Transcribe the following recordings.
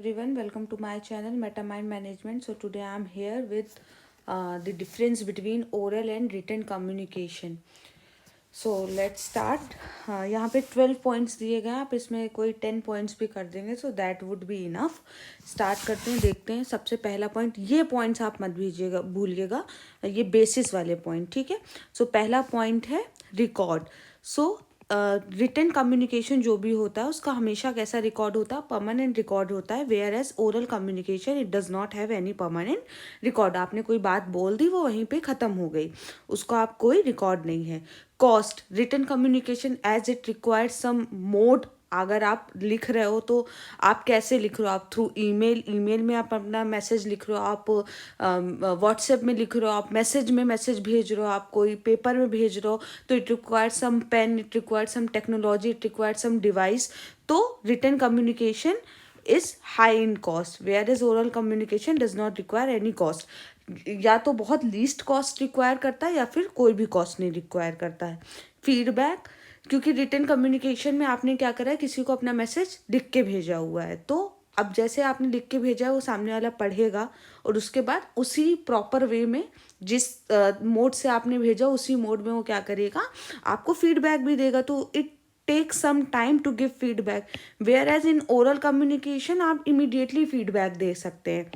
Everyone, welcome to my channel Meta Mind Management. So today I am here with the difference between oral and written communication. So let's start. यहाँ पे 12 points दिए गए हैं, आप इसमें कोई 10 points भी कर देंगे so that would be enough. Start करते हैं, देखते हैं. सबसे पहला पॉइंट, ये पॉइंट्स आप मत भूलिएगा, ये बेसिस वाले पॉइंट, ठीक है. सो पहला पॉइंट है रिकॉर्ड. सो रिटन कम्युनिकेशन जो भी होता है उसका हमेशा कैसा रिकॉर्ड होता है, परमानेंट रिकॉर्ड होता है. Whereas oral communication it does not have any permanent record. आपने कोई बात बोल दी, वो वहीं पे ख़त्म हो गई, उसको आप कोई रिकॉर्ड नहीं है. Cost, written communication as it required some mode. अगर आप लिख रहे हो तो आप कैसे लिख रहे हो, आप थ्रू ईमेल में आप अपना मैसेज लिख रहे हो, आप व्हाट्सएप में लिख रहे हो, आप मैसेज में मैसेज भेज रहे हो, आप कोई पेपर में भेज रहे हो, तो it required some pen, it required some technology, it required some device. तो written communication is high in cost, where is oral communication does not require any cost. या तो बहुत लीस्ट कॉस्ट रिक्वायर करता है या फिर कोई भी कॉस्ट नहीं रिक्वायर करता है. फीडबैक, क्योंकि रिटन कम्युनिकेशन में आपने क्या करा है, किसी को अपना मैसेज लिख के भेजा हुआ है, तो अब जैसे आपने लिख के भेजा है वो सामने वाला पढ़ेगा और उसके बाद उसी प्रॉपर वे में जिस मोड से आपने भेजा उसी मोड में वो क्या करेगा, आपको फीडबैक भी देगा. तो it take some time to give feedback. Whereas in oral communication आप इमीडिएटली फीडबैक दे सकते हैं.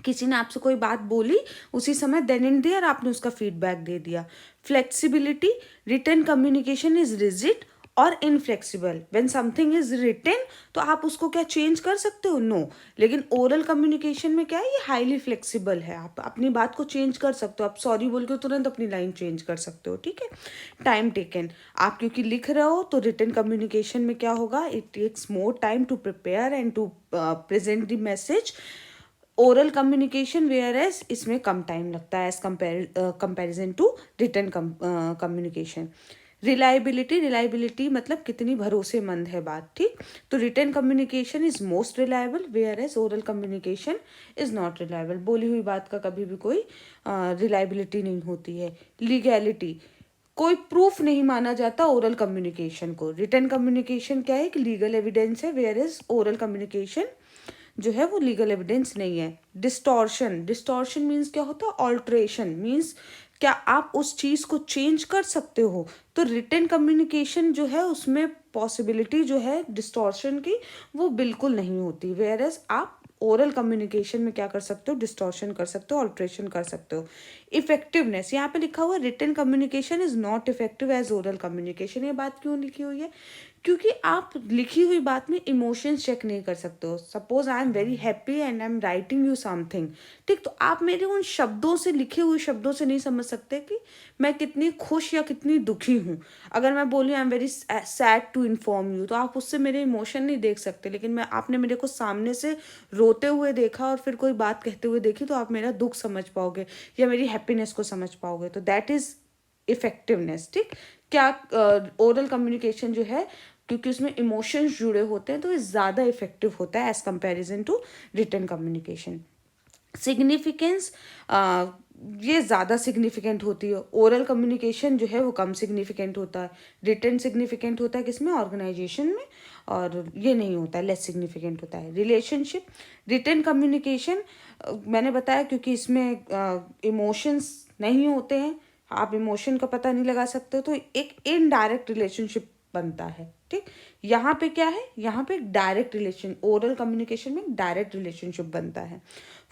किसी ने आपसे कोई बात बोली, उसी समय देन एंड देयर आपने उसका फीडबैक दे दिया. Flexibility, written communication is rigid और inflexible. When something is written तो आप उसको क्या चेंज कर सकते हो, नो. लेकिन ओरल कम्युनिकेशन में क्या है, ये हाईली फ्लेक्सिबल है, आप अपनी बात को चेंज कर सकते हो, आप सॉरी बोल के तुरंत अपनी लाइन चेंज कर सकते हो, ठीक है. टाइम टेकन, आप क्योंकि लिख रहे हो तो रिटन कम्युनिकेशन में क्या होगा, it takes more time to prepare and to present the message. Oral communication whereas इसमें कम टाइम लगता है as comparison to written communication. Reliability मतलब कितनी भरोसेमंद है बात, ठीक. तो written communication is most reliable whereas oral communication is not reliable. बोली हुई बात का कभी भी कोई रिलायबिलिटी नहीं होती है. लीगैलिटी, कोई प्रूफ नहीं माना जाता ओरल कम्युनिकेशन को. रिटन कम्युनिकेशन क्या है, कि लीगल एविडेंस है, वेयर एज ओरल कम्युनिकेशन जो है वो लीगल एविडेंस नहीं है. डिस्टॉर्शन मीन्स क्या होता है, ऑल्ट्रेशन मीन्स क्या आप उस चीज को चेंज कर सकते हो. तो रिटन कम्युनिकेशन जो है उसमें पॉसिबिलिटी जो है डिस्टॉर्शन की वो बिल्कुल नहीं होती. वेयर एज आप ओरल कम्युनिकेशन में क्या कर सकते हो, डिस्टॉर्शन कर सकते हो, ऑल्ट्रेशन कर सकते हो. इफेक्टिवनेस, यहाँ पे लिखा हुआ written communication is not effective as oral communication. ये बात क्यों लिखी हुई है, क्योंकि आप लिखी हुई बात में इमोशंस चेक नहीं कर सकते हो. Suppose I am very happy and I am writing you something, ठीक. तो आप मेरे उन शब्दों से, लिखे हुए शब्दों से नहीं समझ सकते कि मैं कितनी खुश या कितनी दुखी हूँ. अगर मैं बोलूँ I am very sad to inform you, तो आप उससे मेरे इमोशन नहीं देख सकते. लेकिन मैं, आपने मेरे को सामने से रोते हुए देखा और फिर कोई बात कहते हुए देखी, तो आप मेरा दुख समझ पाओगे या मेरी हैप्पीनेस को समझ पाओगे. तो दैट इज इफेक्टिवनेस, ठीक. क्या ओरल कम्युनिकेशन जो है, क्योंकि उसमें इमोशंस जुड़े होते हैं तो ये ज़्यादा इफेक्टिव होता है as comparison to written communication. Significance, ये ज़्यादा सिग्निफिकेंट होती है. ओरल कम्युनिकेशन जो है वो कम सिग्निफिकेंट होता है. रिटन सिग्निफिकेंट होता है किसमें, ऑर्गेनाइजेशन में, और ये नहीं होता है, लेस सिग्निफिकेंट होता है. रिलेशनशिप, रिटन कम्युनिकेशन मैंने बताया क्योंकि इसमें इमोशंस नहीं होते हैं, आप इमोशन का पता नहीं लगा सकते, तो एक इनडायरेक्ट रिलेशनशिप बनता है, ठीक. यहाँ पे क्या है, यहाँ पे डायरेक्ट रिलेशन, ओरल कम्युनिकेशन में डायरेक्ट रिलेशनशिप बनता है.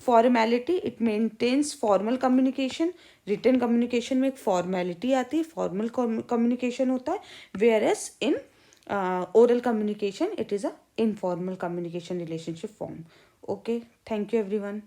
Formality, it maintains formal communication. Written communication में एक फॉर्मेलिटी आती है, फॉर्मल कम्युनिकेशन होता है. Whereas in oral communication it is a informal communication relationship form. Okay, thank you everyone.